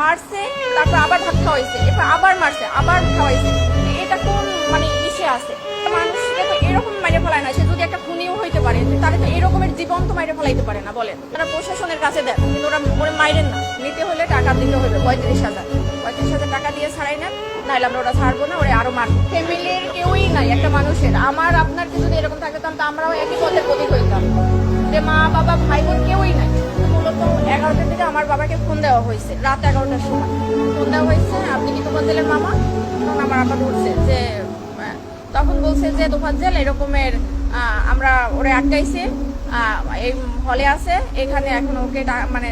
মারছে, তারপর আবার ভাত খাওয়াইছে, এরপর আবার মারছে, আবার খাওয়াইছে। এটা কোন মানে ইসে আছে? মানুষকে তো এরকম মাইরে ফেলায় না, সে যদি একটা খুনিও হইতে পারে তাহলে তো এরকমের জীবন তো মাইরে ফেলাইতে পারে না বলেন। তারা প্রশাসনের কাছে দেন, কিন্তু ওরা ওরা মাইরেন না। নিতে হলে টাকা দিতে হবে 35,000। 35,000 টাকা দিয়ে ছাড়াই নেন, নাহলে আমরা ওরা ছাড়বো না, ওরা আরো মারবো। ফ্যামিলির কেউই নাই একটা মানুষের। আমার আপনার কি যদি এরকম থাকতাম তো আমরাও একই পথের প্রতীক হইতাম, যে মা বাবা ভাই বোন কেউই নাই। মূলত 11টার দিকে আমার বাবাকে ফোন দেওয়া হয়েছে, রাত 11টার সময় ফোন দেওয়া হয়েছে, আপনি কি তোফাজ্জেলের মামা? তখন আমার আপা ধরছে যে তখন বলছে যে তোফাজ্জেল এরকমের আমরা ওরে আটকাইছে, এই হলে আছে, এখানে এখন ওকে মানে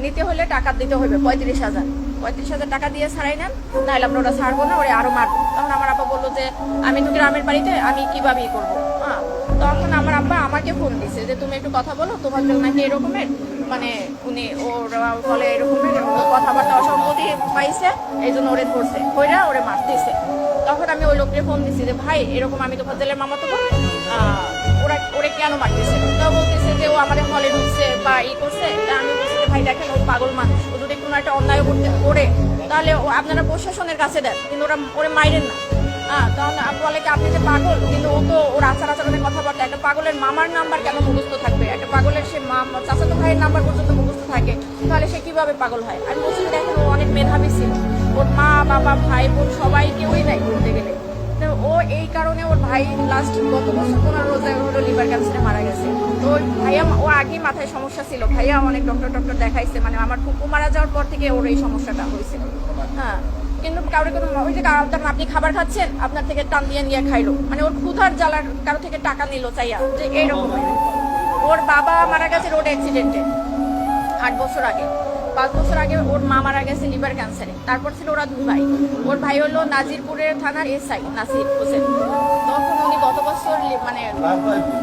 নিতে হলে টাকা দিতে হবে 35,000। 35,000 টাকা দিয়ে ছাড়াই নেন, নাহলে আমরা ওরা ছাড়বো না, ওরা আরো মারবো। তখন আমার আপা বললো যে আমি তো গ্রামের বাড়িতে, আমি কিভাবে করবো। তখন আমার আব্বা আমাকে ফোন দিছে যে তুমি একটু কথা বলো, তোমার জন্য নাকি এরকমের মানে উনি ওর বলে এরকমের কথাবার্তা অসম্মতি পাইছে, এই জন্য ওরে ধরছে, ওরা ওরে মারতেছে। তখন আমি ওই লোককে ফোন দিছি যে ভাই এরকম আমি তো ফাজ্জেলের মামা, তো ওরা ওরে কেন মারতেছে? তো বলতেছে যে ও আমাদের হলে ঢুকছে বা ই করছে। তা আমি বলছি যে ভাই দেখেন ও পাগল মানুষ, ও যদি কোনো একটা অন্যায় করতে করে তাহলে আপনারা প্রশাসনের কাছে দেন, কিন্তু ওরা ওরে মাইরেন না। তখন বলে কি আপনি যে পাগল, কিন্তু ও তো ওর আচার আচরণের কথাবার্তা, একটা পাগলের মামার নাম্বার কেন মুখস্থ থাকবে? একটা পাগলের সে চাচাতো ভাইয়ের নাম্বার পর্যন্ত মুখস্থ থাকে, তাহলে সে কিভাবে পাগল হয়? আমি বলছি দেখেন ও অনেক মেধাবী ছিল, ওর মা বাবা ভাই বোন সবাই কেউই নাই বলতে গেলে। তো ও এই কারণে ওর ভাই লাস্ট গত বছর 15 রোজায় হলো লিভার ক্যান্সারে মারা গেছে। তো ওই ভাইয়া ও আগেই মাথায় সমস্যা ছিল, ভাইয়া অনেক ডক্টর দেখাইছে, মানে আমার ফুপু মারা যাওয়ার পর থেকে ওর এই সমস্যাটা হয়েছিল। কিন্তু কারো কোনো ওই যে আপনি খাবার খাচ্ছেন, আপনার থেকে টান দিয়ে নিয়ে খাইলো, মানে ওর ক্ষুধার জ্বালার কারো থেকে টাকা নিল চাইয়া, যে এইরকম। ওর বাবা মারা গেছে রোড অ্যাক্সিডেন্টে 8 বছর আগে। 5 বছর আগে ওর মা মারা গেছে লিভার ক্যান্সারে। তারপর ছিল ওরা 2 ভাই। ওর ভাই হলো নাজিরপুরের থানার এসআই নাসির হোসেন। তখন উনি গত বছর মানে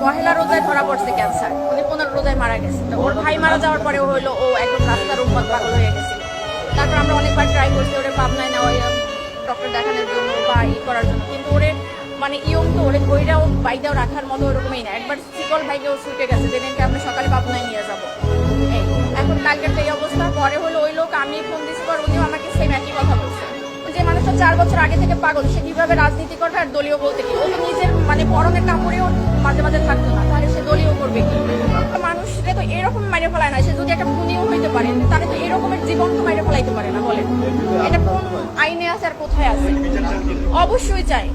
পহেলা রোজায় ধরা পড়ছে ক্যান্সার, উনি 15 রোজায় মারা গেছে। তো ওর ভাই মারা যাওয়ার পরে হলো ও একদম রাস্তার উন্মাদ পাগল হয়ে গেছিল। তারপর আমরা অনেকবার ট্রাই করছি ওরে পাবনায় নেওয়া ডক্টর দেখানোর জন্য বা করার জন্য, কিন্তু ওরে মানে ইয়ং তো ওরে ওইটাও বাইকটাও রাখার মতো ওরকমই না। একবার শিকল ভাইকেও ছুটে গেছে, যেদিনকে আমরা সকালে পাবনায় নিয়ে যাবো। এখন কালকের এই অবস্থা। পরে হলো ওই লোক, আমি ফোন দিচ্ছি পর উনিও আমাকে সেম একই কথা বলছে, যে মানুষটা 4 বছর আগে থেকে পাগল, সে কিভাবে রাজনীতি করবে আর দলীয় বলতে কি? ও তো নিজের মানে পরনের কাপড়েও মাঝে মাঝে থাকতো না, তাহলে সে দলীয় করবে কি? মানুষকে তো এরকম মাইরে ফেলায় না, সে যদি একটা খুনিও হইতে পারে তাহলে তো এরকমের জীবন তো মাইরে ফেলাইতে পারে না বলেন। এটা কোন আইনে আছে আর কোথায় আছে? অবশ্যই চাই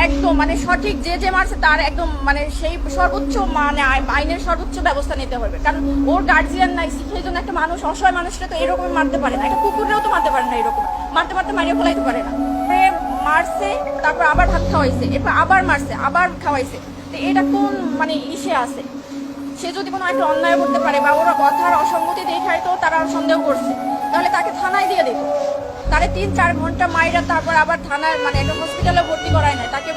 একদম মানে সঠিক, যে মারছে তার একদম মানে সেই সর্বোচ্চ মানে আইনের সর্বোচ্চ ব্যবস্থা নিতে হবে। কারণ ওর গার্জিয়ান নাই, সেই জন্য একটা মানুষ অসহায় মানুষটা তো এরকম মারতে পারে না, একটা কুকুরেও তো মারতে পারে না, এরকম মারতে মারিয়ে ফেলাইতে পারে না। মারছে, তারপর আবার ভাত খাওয়াইছে, এরপর আবার মারছে, আবার খাওয়াইছে। তো এটা কোন মানে ইসে আছে? সে যদি কোনো একটা অন্যায় করতে পারে বা ওরা কথার অসঙ্গতি দেখায় তো তারা সন্দেহ করছে, তাহলে তাকে থানায় দিয়ে দিত। তারে 3-4 ঘন্টা মাইরা তারপর আবার থানায় মানে একটা হসপিটালে ভর্তি করায় নাই, তাকে